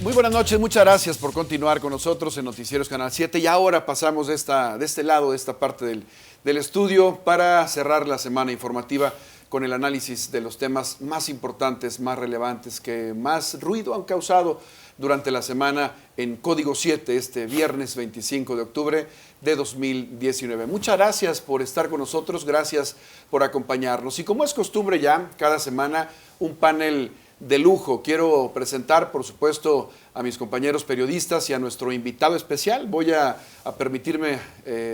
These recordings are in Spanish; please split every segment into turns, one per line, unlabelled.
Muy buenas noches, muchas gracias por continuar con nosotros en Noticieros Canal 7 y ahora pasamos de este lado, de esta parte del estudio para cerrar la semana informativa con el análisis de los temas más importantes, más relevantes, que más ruido han causado durante la semana en Código 7, este viernes 25 de octubre de 2019. Muchas gracias por estar con nosotros, gracias por acompañarnos. Y como es costumbre ya, cada semana un panel de lujo. Quiero presentar, por supuesto, a mis compañeros periodistas y a nuestro invitado especial. Voy a permitirme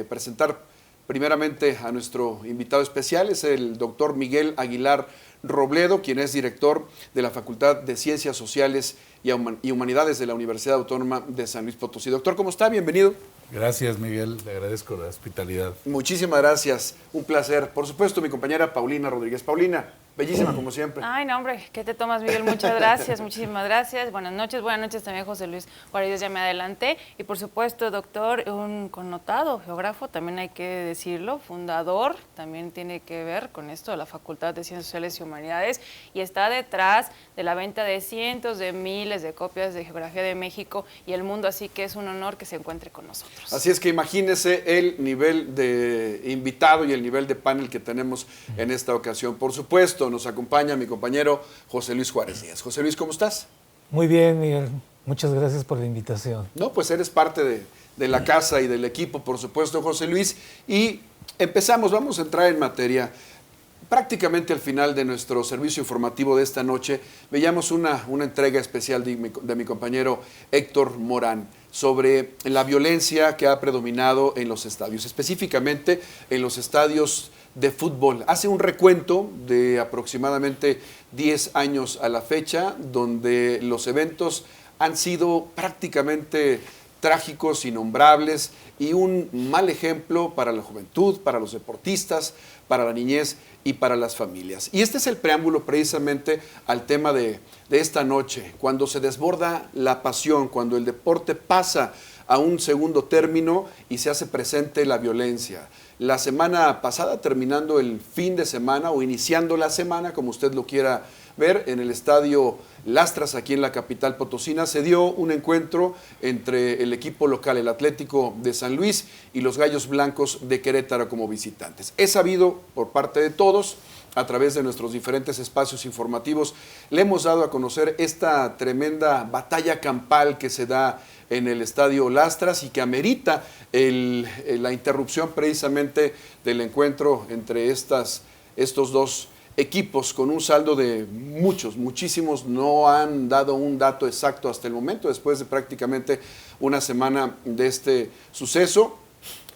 presentar primeramente a nuestro invitado especial. Es el doctor Miguel Aguilar Robledo, quien es director de la Facultad de Ciencias Sociales y Humanidades de la Universidad Autónoma de San Luis Potosí. Doctor, ¿cómo está? Bienvenido.
Gracias, Miguel. Le agradezco la hospitalidad.
Muchísimas gracias. Un placer. Por supuesto, mi compañera Paulina Rodríguez. Paulina, bellísima como siempre.
Ay, no, hombre, ¿qué te tomas, Miguel? Muchas gracias, muchísimas gracias. Buenas noches también, José Luis Guaridez, ya me adelanté. Y por supuesto, doctor, un connotado geógrafo, también hay que decirlo, fundador, también tiene que ver con esto de la Facultad de Ciencias Sociales y Humanidades, y está detrás de la venta de cientos de miles de copias de Geografía de México y el mundo, así que es un honor que se encuentre con nosotros.
Así es que imagínese el nivel de invitado y el nivel de panel que tenemos en esta ocasión. Por supuesto, nos acompaña mi compañero José Luis Juárez Díaz. José Luis, ¿cómo estás?
Muy bien, Miguel. Muchas gracias por la invitación.
No, pues eres parte de la casa y del equipo, por supuesto, José Luis. Y empezamos, vamos a entrar en materia. Prácticamente al final de nuestro servicio informativo de esta noche, veíamos una entrega especial de mi compañero Héctor Morán sobre la violencia que ha predominado en los estadios, específicamente en los estadios de fútbol. Hace un recuento de aproximadamente 10 años a la fecha, donde los eventos han sido prácticamente trágicos, innombrables y un mal ejemplo para la juventud, para los deportistas, para la niñez y para las familias. Y este es el preámbulo precisamente al tema de esta noche, cuando se desborda la pasión, cuando el deporte pasa a un segundo término y se hace presente la violencia. La semana pasada, terminando el fin de semana o iniciando la semana, como usted lo quiera ver, en el estadio Lastras, aquí en la capital potosina, se dio un encuentro entre el equipo local, el Atlético de San Luis, y los Gallos Blancos de Querétaro como visitantes. Es sabido por parte de todos, a través de nuestros diferentes espacios informativos, le hemos dado a conocer esta tremenda batalla campal que se da en el estadio Lastras y que amerita la interrupción precisamente del encuentro entre estos dos equipos, con un saldo de muchísimos no han dado un dato exacto hasta el momento, después de prácticamente una semana de este suceso,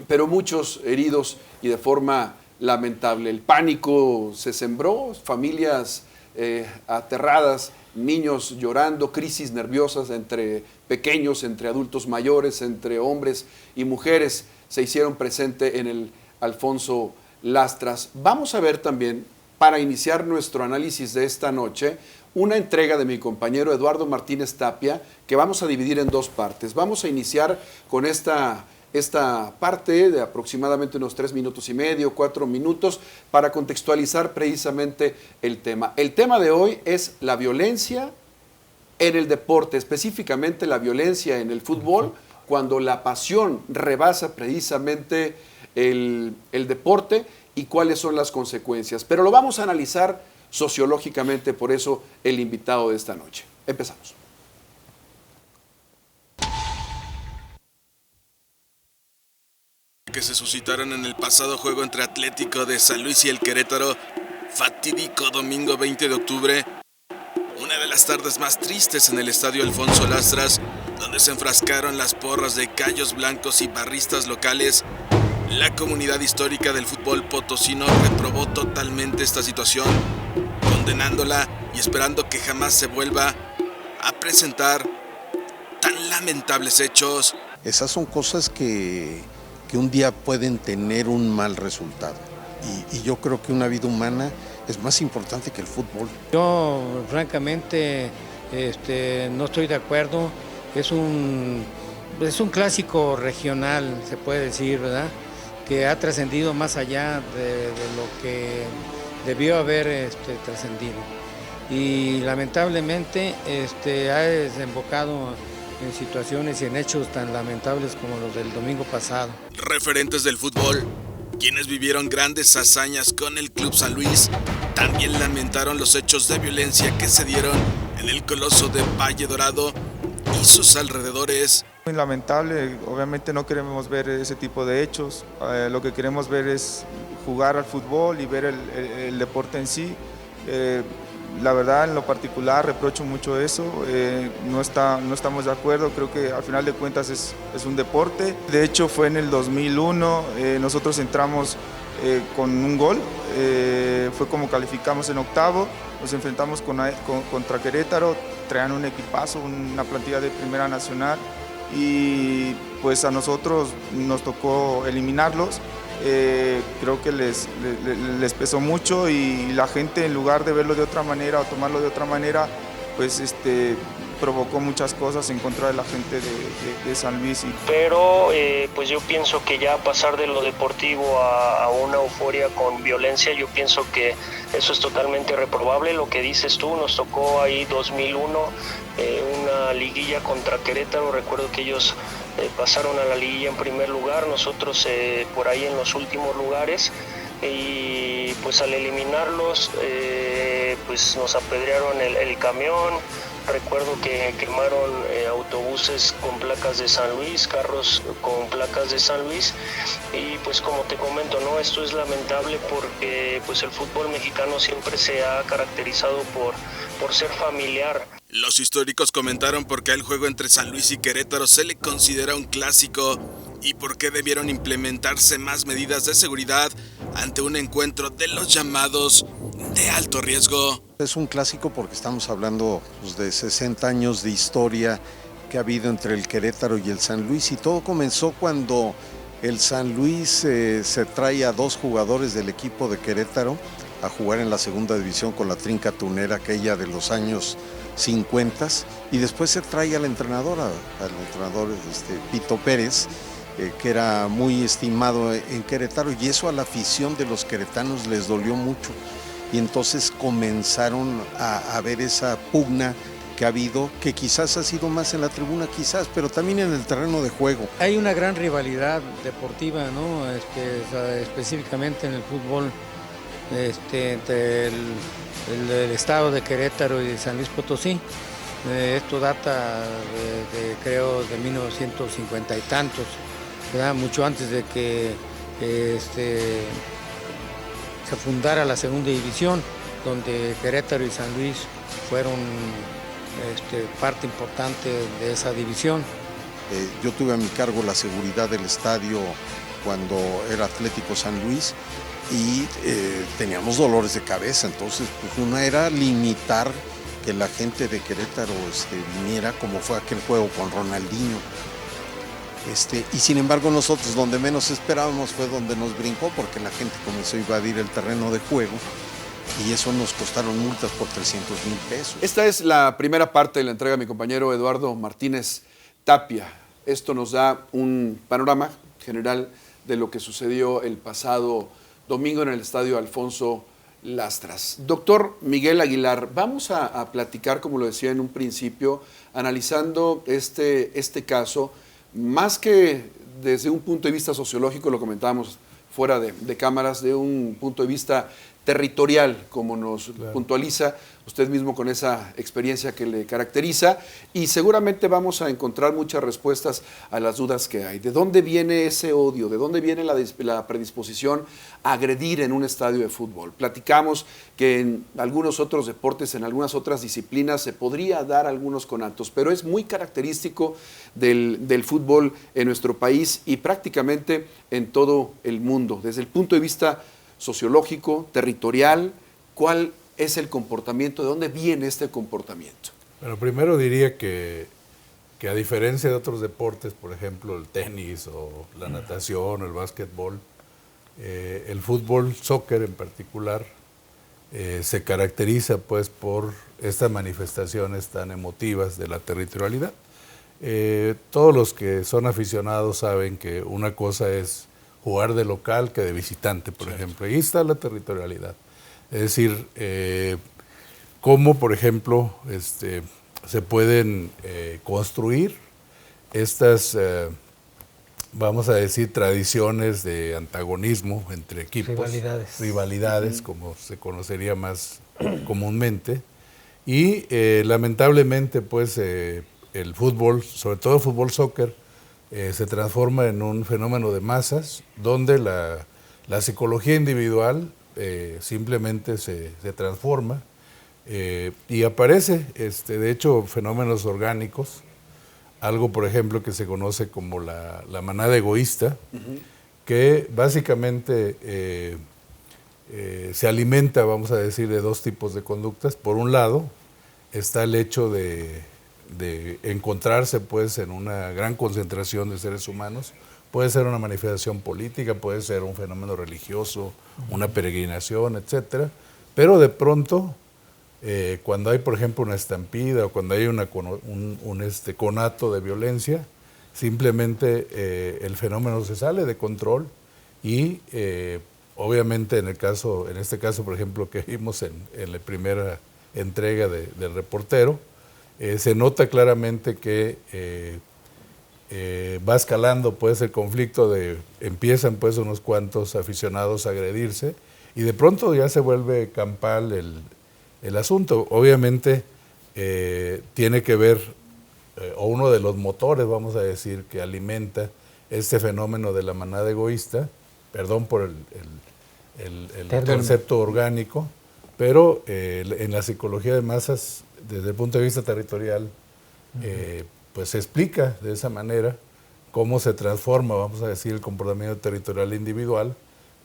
pero muchos heridos y de forma lamentable. El pánico se sembró, familias aterradas, niños llorando, crisis nerviosas entre pequeños, entre adultos mayores, entre hombres y mujeres se hicieron presente en el Alfonso Lastras. Vamos a ver también, para iniciar nuestro análisis de esta noche, una entrega de mi compañero Eduardo Martínez Tapia, que vamos a dividir en dos partes. Vamos a iniciar con esta parte de aproximadamente unos 3 minutos y medio, 4 minutos, para contextualizar precisamente el tema. El tema de hoy es la violencia en el deporte, específicamente la violencia en el fútbol, cuando la pasión rebasa precisamente el deporte y cuáles son las consecuencias. Pero lo vamos a analizar sociológicamente, por eso el invitado de esta noche. Empezamos.
Que se suscitaron en el pasado juego entre Atlético de San Luis y el Querétaro, fatídico domingo 20 de octubre, una de las tardes más tristes en el estadio Alfonso Lastras, donde se enfrascaron las porras de Gallos Blancos y barristas locales. La comunidad histórica del fútbol potosino reprobó totalmente esta situación, condenándola y esperando que jamás se vuelva a presentar tan lamentables hechos.
Esas son cosas que un día pueden tener un mal resultado. Y yo creo que una vida humana es más importante que el fútbol.
Yo, francamente, no estoy de acuerdo. Es un clásico regional, se puede decir, ¿verdad?, que ha trascendido más allá de lo que debió haber trascendido. y lamentablemente ha desembocado en situaciones y en hechos tan lamentables como los del domingo pasado.
Referentes del fútbol, quienes vivieron grandes hazañas con el Club San Luis, también lamentaron los hechos de violencia que se dieron en el Coloso de Valle Dorado y sus alrededores.
Muy lamentable, obviamente no queremos ver ese tipo de hechos, lo que queremos ver es jugar al fútbol y ver el deporte en sí. La verdad, en lo particular, reprocho mucho eso, no estamos de acuerdo, creo que al final de cuentas es un deporte. De hecho, fue en el 2001, nosotros entramos con un gol, fue como calificamos en octavo, nos enfrentamos contra Querétaro, traían un equipazo, una plantilla de Primera Nacional, y pues a nosotros nos tocó eliminarlos. Creo que les pesó mucho y la gente, en lugar de verlo de otra manera o tomarlo de otra manera, pues provocó muchas cosas en contra de la gente de San Luis.
Pero pues yo pienso que ya pasar de lo deportivo a una euforia con violencia, yo pienso que eso es totalmente reprobable. Lo que dices tú, nos tocó ahí 2001, una liguilla contra Querétaro, recuerdo que ellos pasaron a la liguilla en primer lugar, nosotros por ahí en los últimos lugares, y pues al eliminarlos pues nos apedrearon el camión. Recuerdo que quemaron autobuses con placas de San Luis, carros con placas de San Luis, y pues como te comento, ¿no? Esto es lamentable porque pues el fútbol mexicano siempre se ha caracterizado por ser familiar.
Los históricos comentaron por qué el juego entre San Luis y Querétaro se le considera un clásico y por qué debieron implementarse más medidas de seguridad ante un encuentro de los llamados de alto riesgo.
Es un clásico porque estamos hablando pues, de 60 años de historia que ha habido entre el Querétaro y el San Luis, y todo comenzó cuando el San Luis se trae a 2 jugadores del equipo de Querétaro a jugar en la segunda división con la trinca tunera aquella de los años 50, y después se trae al entrenador Pito Pérez, que era muy estimado en Querétaro, y eso a la afición de los queretanos les dolió mucho, y entonces comenzaron a ver esa pugna que ha habido, que quizás ha sido más en la tribuna, quizás, pero también en el terreno de juego.
Hay una gran rivalidad deportiva, ¿no? Específicamente en el fútbol, entre el estado de Querétaro y de San Luis Potosí. Esto data creo de 1950 y tantos, ¿verdad? Mucho antes de que se fundara la segunda división, donde Querétaro y San Luis fueron parte importante de esa división.
Yo tuve a mi cargo la seguridad del estadio cuando era Atlético San Luis, y teníamos dolores de cabeza, entonces pues una era limitar que la gente de Querétaro viniera, como fue aquel juego con Ronaldinho. Y sin embargo nosotros donde menos esperábamos fue donde nos brincó, porque la gente comenzó a invadir el terreno de juego, y eso nos costaron multas por 300,000 pesos.
Esta es la primera parte de la entrega de mi compañero Eduardo Martínez Tapia. Esto nos da un panorama general de lo que sucedió el pasado domingo en el Estadio Alfonso Lastras. Doctor Miguel Aguilar, vamos a platicar, como lo decía en un principio, analizando este caso, más que desde un punto de vista sociológico, lo comentábamos fuera de cámaras, de un punto de vista territorial, como nos puntualiza usted mismo con esa experiencia que le caracteriza, y seguramente vamos a encontrar muchas respuestas a las dudas que hay. ¿De dónde viene ese odio? ¿De dónde viene la predisposición a agredir en un estadio de fútbol? Platicamos que en algunos otros deportes, en algunas otras disciplinas, se podría dar algunos conatos, pero es muy característico del fútbol en nuestro país y prácticamente en todo el mundo. Desde el punto de vista sociológico, territorial, ¿cuál es el comportamiento? ¿De dónde viene este comportamiento?
Bueno, primero diría que a diferencia de otros deportes, por ejemplo el tenis o la natación o el básquetbol, el fútbol, soccer en particular, se caracteriza pues por estas manifestaciones tan emotivas de la territorialidad. Todos los que son aficionados saben que una cosa es jugar de local que de visitante, por ejemplo. Ahí está la territorialidad. Es decir, cómo, por ejemplo, se pueden construir estas, vamos a decir, tradiciones de antagonismo entre equipos, rivalidades, como se conocería más comúnmente, y lamentablemente, pues, el fútbol, sobre todo el fútbol soccer, se transforma en un fenómeno de masas, donde la psicología individual simplemente se transforma y aparece, de hecho, fenómenos orgánicos, algo, por ejemplo, que se conoce como la manada egoísta, que básicamente se alimenta, vamos a decir, de dos tipos de conductas. Por un lado, está el hecho de encontrarse, pues, en una gran concentración de seres humanos. Puede ser una manifestación política, puede ser un fenómeno religioso, una peregrinación, etcétera. Pero de pronto, cuando hay, por ejemplo, una estampida o cuando hay un conato de violencia, simplemente el fenómeno se sale de control y obviamente en este caso, por ejemplo, que vimos en la primera entrega del reportero, se nota claramente que va escalando, pues, el conflicto empiezan, pues, unos cuantos aficionados a agredirse y de pronto ya se vuelve campal el asunto. Obviamente tiene que ver, o uno de los motores, vamos a decir, que alimenta este fenómeno de la manada egoísta, perdón por el concepto orgánico, pero en la psicología de masas, desde el punto de vista territorial, pues se explica de esa manera cómo se transforma, vamos a decir, el comportamiento territorial individual,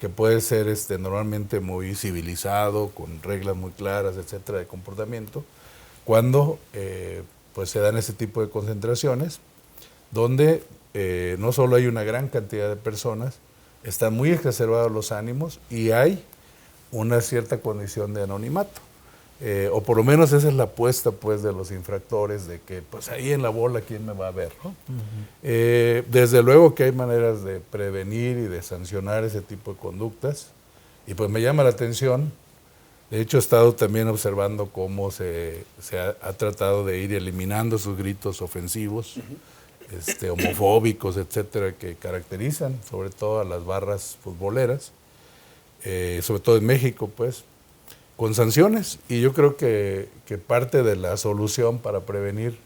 que puede ser normalmente muy civilizado, con reglas muy claras, etcétera, de comportamiento, cuando pues se dan ese tipo de concentraciones, donde no solo hay una gran cantidad de personas, están muy exacerbados los ánimos y hay una cierta condición de anonimato. O por lo menos esa es la apuesta, pues, de los infractores, de que pues ahí en la bola quién me va a ver, ¿no? Desde luego que hay maneras de prevenir y de sancionar ese tipo de conductas, y pues me llama la atención. De hecho, he estado también observando cómo se ha tratado de ir eliminando esos gritos ofensivos, homofóbicos, etcétera, que caracterizan sobre todo a las barras futboleras, sobre todo en México, pues, con sanciones. Y yo creo que parte de la solución para prevenir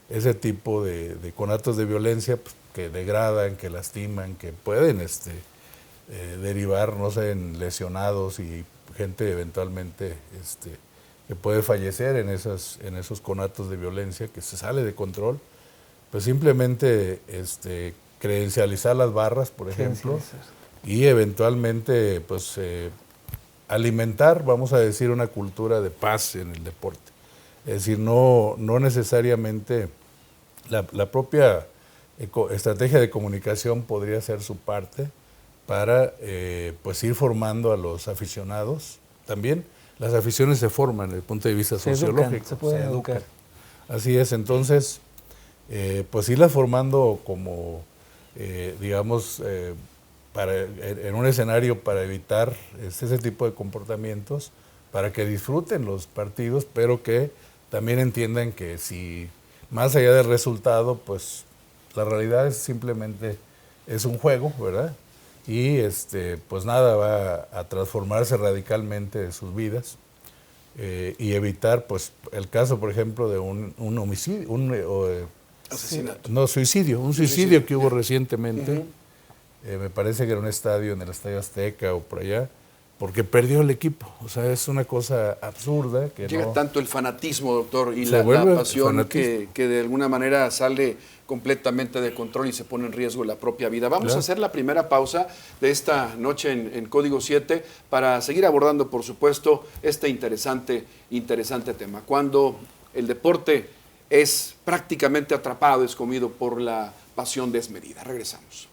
ese tipo de conatos de violencia, pues, que degradan, que lastiman, que pueden derivar, no sé, en lesionados y gente eventualmente que puede fallecer en esos conatos de violencia, que se sale de control, pues simplemente credencializar las barras, por ejemplo, y eventualmente pues alimentar, vamos a decir, una cultura de paz en el deporte. Es decir, no necesariamente la propia estrategia de comunicación podría ser su parte para pues ir formando a los aficionados. También las aficiones se forman desde el punto de vista sociológico,
se educan.
Así es, entonces pues irlas formando como digamos en un escenario para evitar ese tipo de comportamientos, para que disfruten los partidos, pero que también entiendan que si más allá del resultado, pues la realidad es simplemente es un juego, ¿verdad? Y pues nada va a transformarse radicalmente de sus vidas y evitar, pues, el caso, por ejemplo, de un homicidio,
asesinato.
No, suicidio, un suicidio que hubo recientemente. Me parece que era un estadio, en el Estadio Azteca o por allá, porque perdió el equipo. O sea, es una cosa absurda. Que
llega tanto el fanatismo, doctor, y
se
la
vuelve
pasión que de alguna manera sale completamente de control y se pone en riesgo la propia vida. Vamos a hacer la primera pausa de esta noche en Código 7 para seguir abordando, por supuesto, este interesante tema. Cuando el deporte es prácticamente atrapado, es comido por la pasión desmedida. Regresamos.